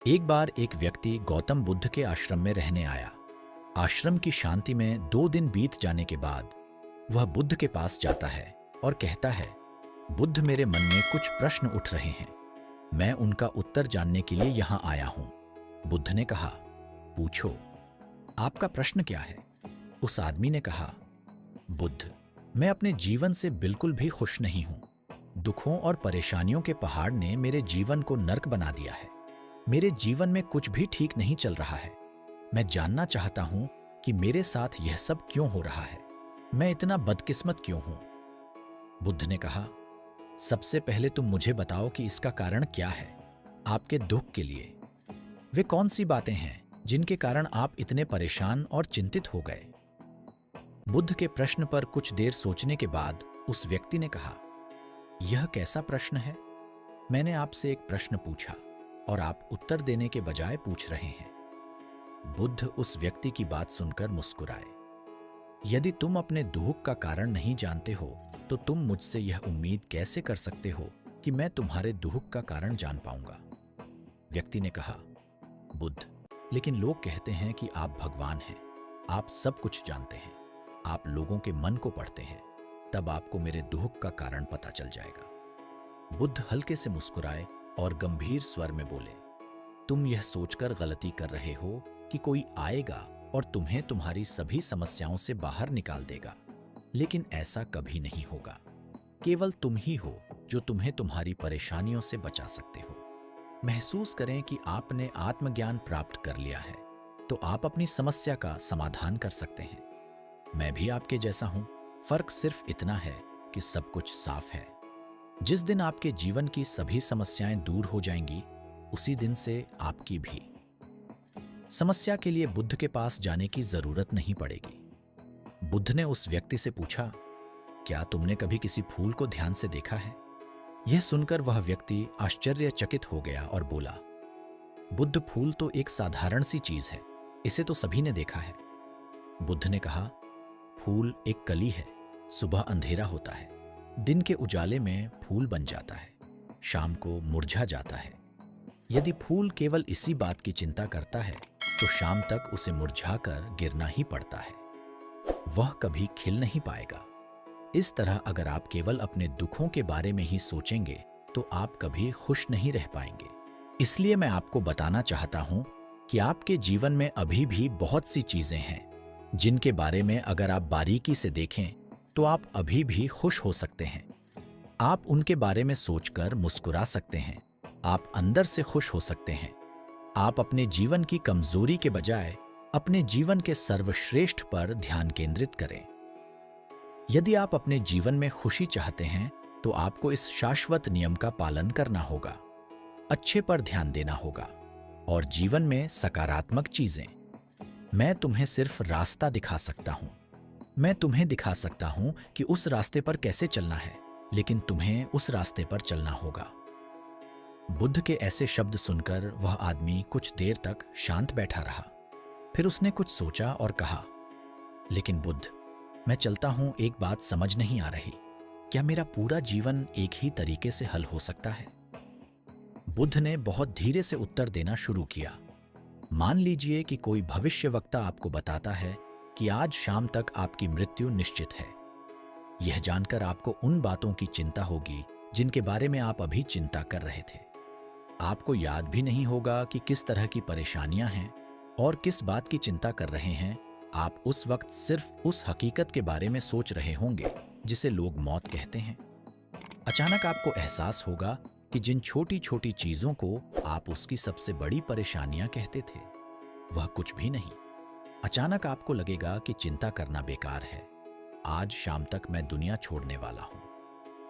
एक बार एक व्यक्ति गौतम बुद्ध के आश्रम में रहने आया। आश्रम की शांति में 2 दिन बीत जाने के बाद वह बुद्ध के पास जाता है और कहता है, बुद्ध, मेरे मन में कुछ प्रश्न उठ रहे हैं। मैं उनका उत्तर जानने के लिए यहाँ आया हूँ। बुद्ध ने कहा, पूछो, आपका प्रश्न क्या है? उस आदमी ने कहा, बुद्ध, मैं अपने जीवन से बिल्कुल भी खुश नहीं हूँ। दुखों और परेशानियों के पहाड़ ने मेरे जीवन को नर्क बना दिया है। मेरे जीवन में कुछ भी ठीक नहीं चल रहा है। मैं जानना चाहता हूं कि मेरे साथ यह सब क्यों हो रहा है। मैं इतना बदकिस्मत क्यों हूं? बुद्ध ने कहा, सबसे पहले तुम मुझे बताओ कि इसका कारण क्या है। आपके दुख के लिए वे कौन सी बातें हैं जिनके कारण आप इतने परेशान और चिंतित हो गए? बुद्ध के प्रश्न पर कुछ देर सोचने के बाद उस व्यक्ति ने कहा, यह कैसा प्रश्न है? मैंने आपसे एक प्रश्न पूछा और आप उत्तर देने के बजाय पूछ रहे हैं। बुद्ध उस व्यक्ति की बात सुनकर मुस्कुराए। यदि तुम अपने दुख का कारण नहीं जानते हो तो तुम मुझसे यह उम्मीद कैसे कर सकते हो कि मैं तुम्हारे दुख का कारण जान पाऊंगा? व्यक्ति ने कहा, बुद्ध, लेकिन लोग कहते हैं कि आप भगवान हैं, आप सब कुछ जानते हैं, आप लोगों के मन को पढ़ते हैं, तब आपको मेरे दुख का कारण पता चल जाएगा। बुद्ध हल्के से मुस्कुराए और गंभीर स्वर में बोले, तुम यह सोचकर गलती कर रहे हो कि कोई आएगा और तुम्हें तुम्हारी सभी समस्याओं से बाहर निकाल देगा, लेकिन ऐसा कभी नहीं होगा। केवल तुम ही हो जो तुम्हें तुम्हारी परेशानियों से बचा सकते हो। महसूस करें कि आपने आत्मज्ञान प्राप्त कर लिया है तो आप अपनी समस्या का समाधान कर सकते हैं। मैं भी आपके जैसा हूं, फर्क सिर्फ इतना है कि सब कुछ साफ है। जिस दिन आपके जीवन की सभी समस्याएं दूर हो जाएंगी, उसी दिन से आपकी भी समस्या के लिए बुद्ध के पास जाने की जरूरत नहीं पड़ेगी। बुद्ध ने उस व्यक्ति से पूछा, क्या तुमने कभी किसी फूल को ध्यान से देखा है? यह सुनकर वह व्यक्ति आश्चर्यचकित हो गया और बोला, बुद्ध, फूल तो एक साधारण सी चीज है, इसे तो सभी ने देखा है। बुद्ध ने कहा, फूल एक कली है। सुबह अंधेरा होता है, दिन के उजाले में फूल बन जाता है, शाम को मुरझा जाता है। यदि फूल केवल इसी बात की चिंता करता है तो शाम तक उसे मुरझाकर गिरना ही पड़ता है, वह कभी खिल नहीं पाएगा। इस तरह अगर आप केवल अपने दुखों के बारे में ही सोचेंगे तो आप कभी खुश नहीं रह पाएंगे। इसलिए मैं आपको बताना चाहता हूं कि आपके जीवन में अभी भी बहुत सी चीजें हैं जिनके बारे में अगर आप बारीकी से देखें तो आप अभी भी खुश हो सकते हैं। आप उनके बारे में सोचकर मुस्कुरा सकते हैं, आप अंदर से खुश हो सकते हैं। आप अपने जीवन की कमजोरी के बजाय अपने जीवन के सर्वश्रेष्ठ पर ध्यान केंद्रित करें। यदि आप अपने जीवन में खुशी चाहते हैं तो आपको इस शाश्वत नियम का पालन करना होगा, अच्छे पर ध्यान देना होगा और जीवन में सकारात्मक चीजें। मैं तुम्हें सिर्फ रास्ता दिखा सकता हूं, मैं तुम्हें दिखा सकता हूं कि उस रास्ते पर कैसे चलना है, लेकिन तुम्हें उस रास्ते पर चलना होगा। बुद्ध के ऐसे शब्द सुनकर वह आदमी कुछ देर तक शांत बैठा रहा। फिर उसने कुछ सोचा और कहा, लेकिन बुद्ध, मैं चलता हूं, एक बात समझ नहीं आ रही, क्या मेरा पूरा जीवन एक ही तरीके से हल हो सकता है? बुद्ध ने बहुत धीरे से उत्तर देना शुरू किया। मान लीजिए कि कोई भविष्यवक्ता आपको बताता है कि आज शाम तक आपकी मृत्यु निश्चित है। यह जानकर आपको उन बातों की चिंता होगी जिनके बारे में आप अभी चिंता कर रहे थे। आपको याद भी नहीं होगा कि किस तरह की परेशानियां हैं और किस बात की चिंता कर रहे हैं। आप उस वक्त सिर्फ उस हकीकत के बारे में सोच रहे होंगे जिसे लोग मौत कहते हैं। अचानक आपको एहसास होगा कि जिन छोटी छोटी चीजों को आप उसकी सबसे बड़ी परेशानियां कहते थे, वह कुछ भी नहीं। अचानक आपको लगेगा कि चिंता करना बेकार है, आज शाम तक मैं दुनिया छोड़ने वाला हूं।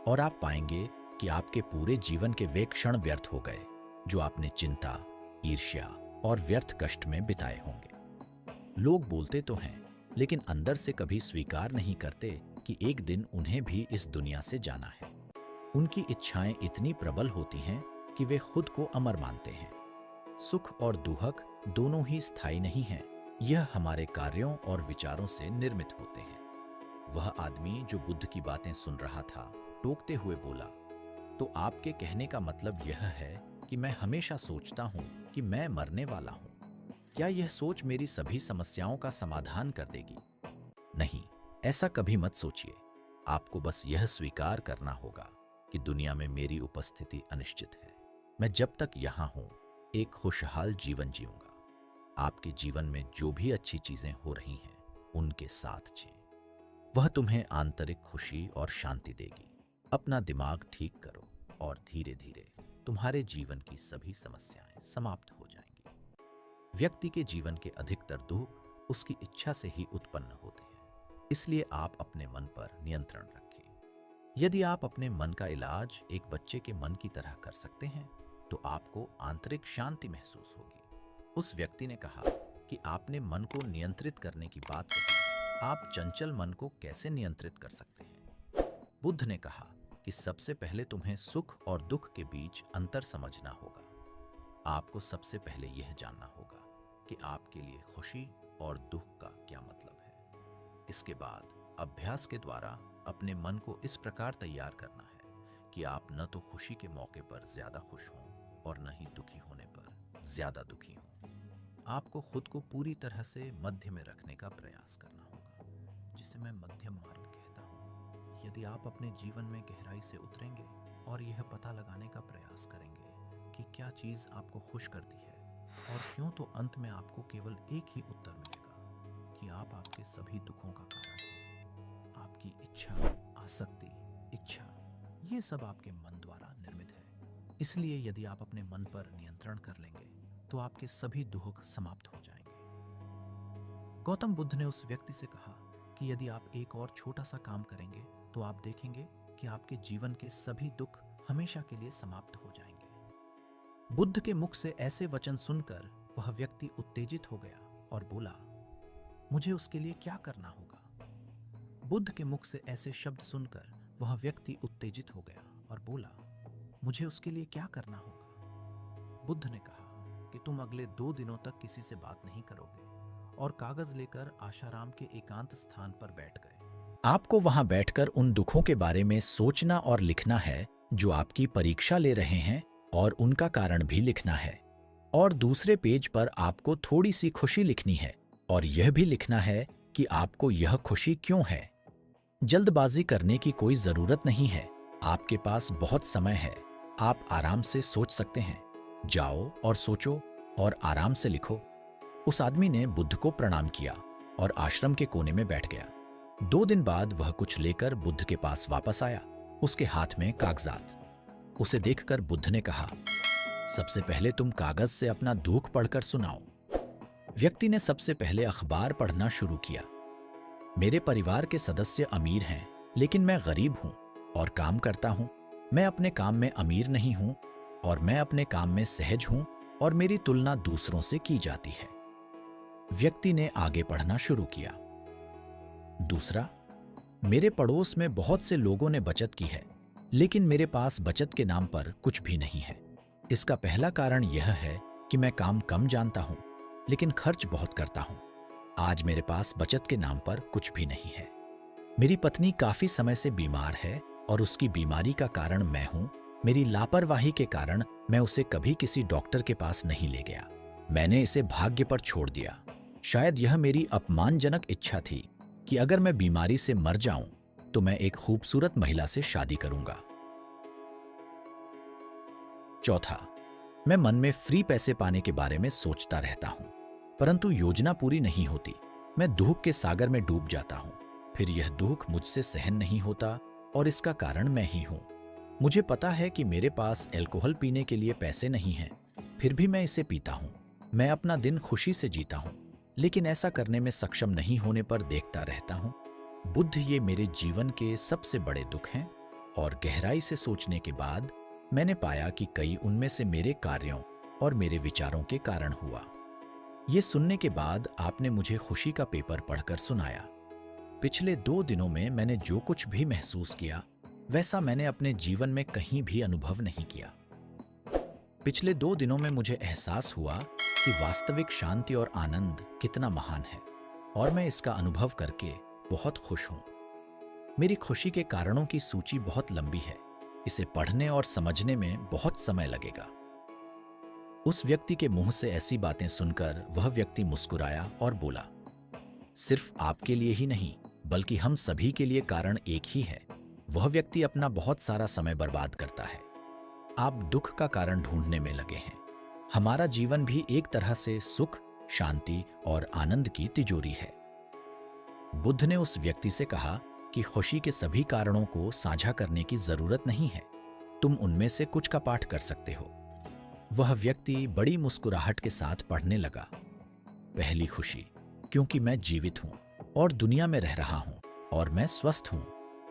और आप पाएंगे कि आपके पूरे जीवन के वे क्षण व्यर्थ हो गए जो आपने चिंता, ईर्ष्या और व्यर्थ कष्ट में बिताए होंगे। लोग बोलते तो हैं, लेकिन अंदर से कभी स्वीकार नहीं करते कि एक दिन उन्हें भी इस दुनिया से जाना है। उनकी इच्छाएं इतनी प्रबल होती हैं कि वे खुद को अमर मानते हैं। सुख और दुख दोनों ही स्थायी नहीं हैं, यह हमारे कार्यों और विचारों से निर्मित होते हैं। वह आदमी जो बुद्ध की बातें सुन रहा था, टोकते हुए बोला, तो आपके कहने का मतलब यह है कि मैं हमेशा सोचता हूं कि मैं मरने वाला हूं। क्या यह सोच मेरी सभी समस्याओं का समाधान कर देगी? नहीं, ऐसा कभी मत सोचिए। आपको बस यह स्वीकार करना होगा कि दुनिया में मेरी उपस्थिति अनिश्चित है। मैं जब तक यहां हूं, एक खुशहाल जीवन जीऊंगा। आपके जीवन में जो भी अच्छी चीजें हो रही हैं, उनके साथ जिएं। वह तुम्हें आंतरिक खुशी और शांति देगी। अपना दिमाग ठीक करो और धीरे धीरे तुम्हारे जीवन की सभी समस्याएं समाप्त हो जाएंगी। व्यक्ति के जीवन के अधिकतर दुख उसकी इच्छा से ही उत्पन्न होते हैं, इसलिए आप अपने मन पर नियंत्रण रखें। यदि आप अपने मन का इलाज एक बच्चे के मन की तरह कर सकते हैं, तो आपको आंतरिक शांति महसूस होगी। उस व्यक्ति ने कहा कि आपने मन को नियंत्रित करने की बात कही, आप चंचल मन को कैसे नियंत्रित कर सकते हैं? बुद्ध ने कहा कि सबसे पहले तुम्हें सुख और दुख के बीच अंतर समझना होगा। आपको सबसे पहले यह जानना होगा कि आपके लिए खुशी और दुख का क्या मतलब है। इसके बाद अभ्यास के द्वारा अपने मन को इस प्रकार तैयार करना है कि आप न तो खुशी के मौके पर ज्यादा खुश हों और न ही दुखी होने पर ज्यादा दुखी हों। आपको खुद को पूरी तरह से मध्य में रखने का प्रयास करना होगा, जिसे मैं मध्यम मार्ग कहता हूँ। यदि आप अपने जीवन में गहराई से उतरेंगे और यह पता लगाने का प्रयास करेंगे कि क्या चीज़ आपको खुश करती है और क्यों, तो अंत में आपको केवल एक ही उत्तर मिलेगा कि आप आपके सभी दुखों का कारण हैं। आपकी इच्छा, आसक्ति, इच्छा, ये सब आपके मन द्वारा निर्मित है। इसलिए यदि आप अपने मन पर नियंत्रण कर लेंगे तो आपके सभी दुख समाप्त हो जाएंगे। गौतम बुद्ध ने उस व्यक्ति से कहा कि यदि आप एक और छोटा सा काम करेंगे तो आप देखेंगे कि आपके जीवन के सभी दुख हमेशा के लिए समाप्त हो जाएंगे। बुद्ध के मुख से ऐसे वचन सुनकर वह व्यक्ति उत्तेजित हो गया और बोला, मुझे उसके लिए क्या करना होगा? बुद्ध के मुख से ऐसे शब्द सुनकर वह व्यक्ति उत्तेजित हो गया और बोला, मुझे उसके लिए क्या करना होगा? बुद्ध ने कहा कि तुम अगले 2 दिनों तक किसी से बात नहीं करोगे और कागज लेकर आशाराम के एकांत स्थान पर बैठ गए। आपको वहां बैठकर उन दुखों के बारे में सोचना और लिखना है जो आपकी परीक्षा ले रहे हैं, और उनका कारण भी लिखना है। और दूसरे पेज पर आपको थोड़ी सी खुशी लिखनी है और यह भी लिखना है कि आपको यह खुशी क्यों है। जल्दबाजी करने की कोई जरूरत नहीं है। आपके पास बहुत समय है। आप आराम से सोच सकते हैं। जाओ और सोचो और आराम से लिखो। उस आदमी ने बुद्ध को प्रणाम किया और आश्रम के कोने में बैठ गया। 2 दिन बाद वह कुछ लेकर बुद्ध के पास वापस आया। उसके हाथ में कागजात। उसे देखकर बुद्ध ने कहा, सबसे पहले तुम कागज से अपना दुख पढ़कर सुनाओ। व्यक्ति ने सबसे पहले अखबार पढ़ना शुरू किया। मेरे परिवार के सदस्य अमीर हैं, लेकिन मैं गरीब हूं और काम करता हूं। मैं अपने काम में अमीर नहीं हूं और मैं अपने काम में सहज हूं और मेरी तुलना दूसरों से की जाती है। व्यक्ति ने आगे पढ़ना शुरू किया। दूसरा, मेरे पड़ोस में बहुत से लोगों ने बचत की है, लेकिन मेरे पास बचत के नाम पर कुछ भी नहीं है। इसका पहला कारण यह है कि मैं काम कम जानता हूं, लेकिन खर्च बहुत करता हूं। आज मेरे पास बचत के नाम पर कुछ भी नहीं है। मेरी पत्नी काफी समय से बीमार है और उसकी बीमारी का कारण मैं हूं। मेरी लापरवाही के कारण मैं उसे कभी किसी डॉक्टर के पास नहीं ले गया। मैंने इसे भाग्य पर छोड़ दिया। शायद यह मेरी अपमानजनक इच्छा थी कि अगर मैं बीमारी से मर जाऊं तो मैं एक खूबसूरत महिला से शादी करूंगा। चौथा, मैं मन में फ्री पैसे पाने के बारे में सोचता रहता हूं, परंतु योजना पूरी नहीं होती। मैं दुख के सागर में डूब जाता हूं। फिर यह दुख मुझसे सहन नहीं होता और इसका कारण मैं ही हूं। मुझे पता है कि मेरे पास अल्कोहल पीने के लिए पैसे नहीं हैं, फिर भी मैं इसे पीता हूं। मैं अपना दिन खुशी से जीता हूं, लेकिन ऐसा करने में सक्षम नहीं होने पर देखता रहता हूं। बुद्ध, ये मेरे जीवन के सबसे बड़े दुख हैं। और गहराई से सोचने के बाद मैंने पाया कि कई उनमें से मेरे कार्यों और मेरे विचारों के कारण हुआ। ये सुनने के बाद आपने मुझे खुशी का पेपर पढ़कर सुनाया। पिछले 2 दिनों में मैंने जो कुछ भी महसूस किया, वैसा मैंने अपने जीवन में कहीं भी अनुभव नहीं किया। पिछले 2 दिनों में मुझे एहसास हुआ कि वास्तविक शांति और आनंद कितना महान है, और मैं इसका अनुभव करके बहुत खुश हूं। मेरी खुशी के कारणों की सूची बहुत लंबी है। इसे पढ़ने और समझने में बहुत समय लगेगा। उस व्यक्ति के मुंह से ऐसी बातें सुनकर वह व्यक्ति मुस्कुराया और बोला, सिर्फ आपके लिए ही नहीं बल्कि हम सभी के लिए कारण एक ही है। वह व्यक्ति अपना बहुत सारा समय बर्बाद करता है। आप दुख का कारण ढूंढने में लगे हैं। हमारा जीवन भी एक तरह से सुख, शांति और आनंद की तिजोरी है। बुद्ध ने उस व्यक्ति से कहा कि खुशी के सभी कारणों को साझा करने की जरूरत नहीं है, तुम उनमें से कुछ का पाठ कर सकते हो। वह व्यक्ति बड़ी मुस्कुराहट के साथ पढ़ने लगा। पहली खुशी, क्योंकि मैं जीवित हूं और दुनिया में रह रहा हूं और मैं स्वस्थ हूं।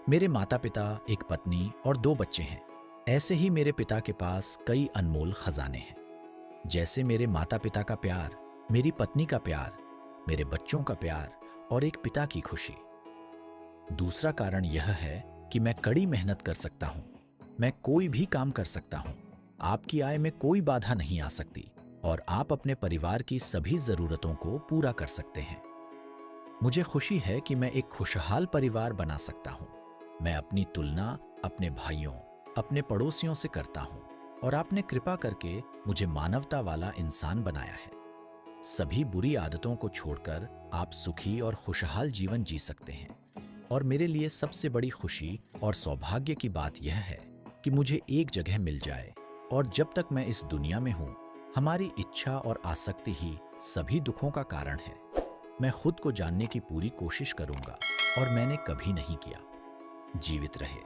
मेरे माता पिता, एक पत्नी और 2 बच्चे हैं। ऐसे ही मेरे पिता के पास कई अनमोल खजाने हैं, जैसे मेरे माता पिता का प्यार, मेरी पत्नी का प्यार, मेरे बच्चों का प्यार और एक पिता की खुशी। दूसरा कारण यह है कि मैं कड़ी मेहनत कर सकता हूं। मैं कोई भी काम कर सकता हूं। आपकी आय में कोई बाधा नहीं आ सकती और आप अपने परिवार की सभी जरूरतों को पूरा कर सकते हैं। मुझे खुशी है कि मैं एक खुशहाल परिवार बना सकता हूं। मैं अपनी तुलना अपने भाइयों, अपने पड़ोसियों से करता हूं और आपने कृपा करके मुझे मानवता वाला इंसान बनाया है। सभी बुरी आदतों को छोड़कर आप सुखी और खुशहाल जीवन जी सकते हैं। और मेरे लिए सबसे बड़ी खुशी और सौभाग्य की बात यह है कि मुझे एक जगह मिल जाए और जब तक मैं इस दुनिया में हूं, हमारी इच्छा और आसक्ति ही सभी दुखों का कारण है। मैं खुद को जानने की पूरी कोशिश करूंगा और मैंने कभी नहीं किया। जीवित रहे।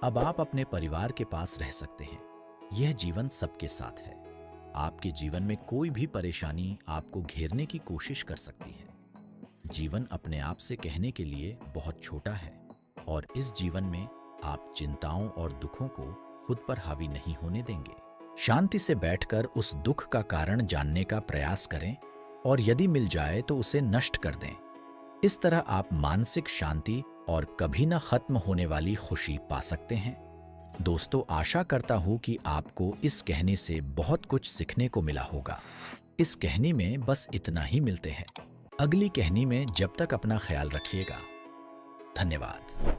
अब आप अपने परिवार के पास रह सकते हैं। यह जीवन सबके साथ है। आपके जीवन में कोई भी परेशानी आपको घेरने की कोशिश कर सकती है। जीवन अपने आप से कहने के लिए बहुत छोटा है और इस जीवन में आप चिंताओं और दुखों को खुद पर हावी नहीं होने देंगे। शांति से बैठकर उस दुख का कारण जानने का प्रयास करें और यदि मिल जाए तो उसे नष्ट कर दें। इस तरह आप मानसिक शांति और कभी न खत्म होने वाली खुशी पा सकते हैं। दोस्तों, आशा करता हूं कि आपको इस कहानी से बहुत कुछ सीखने को मिला होगा। इस कहानी में बस इतना ही। मिलते हैं अगली कहानी में। जब तक अपना ख्याल रखिएगा। धन्यवाद।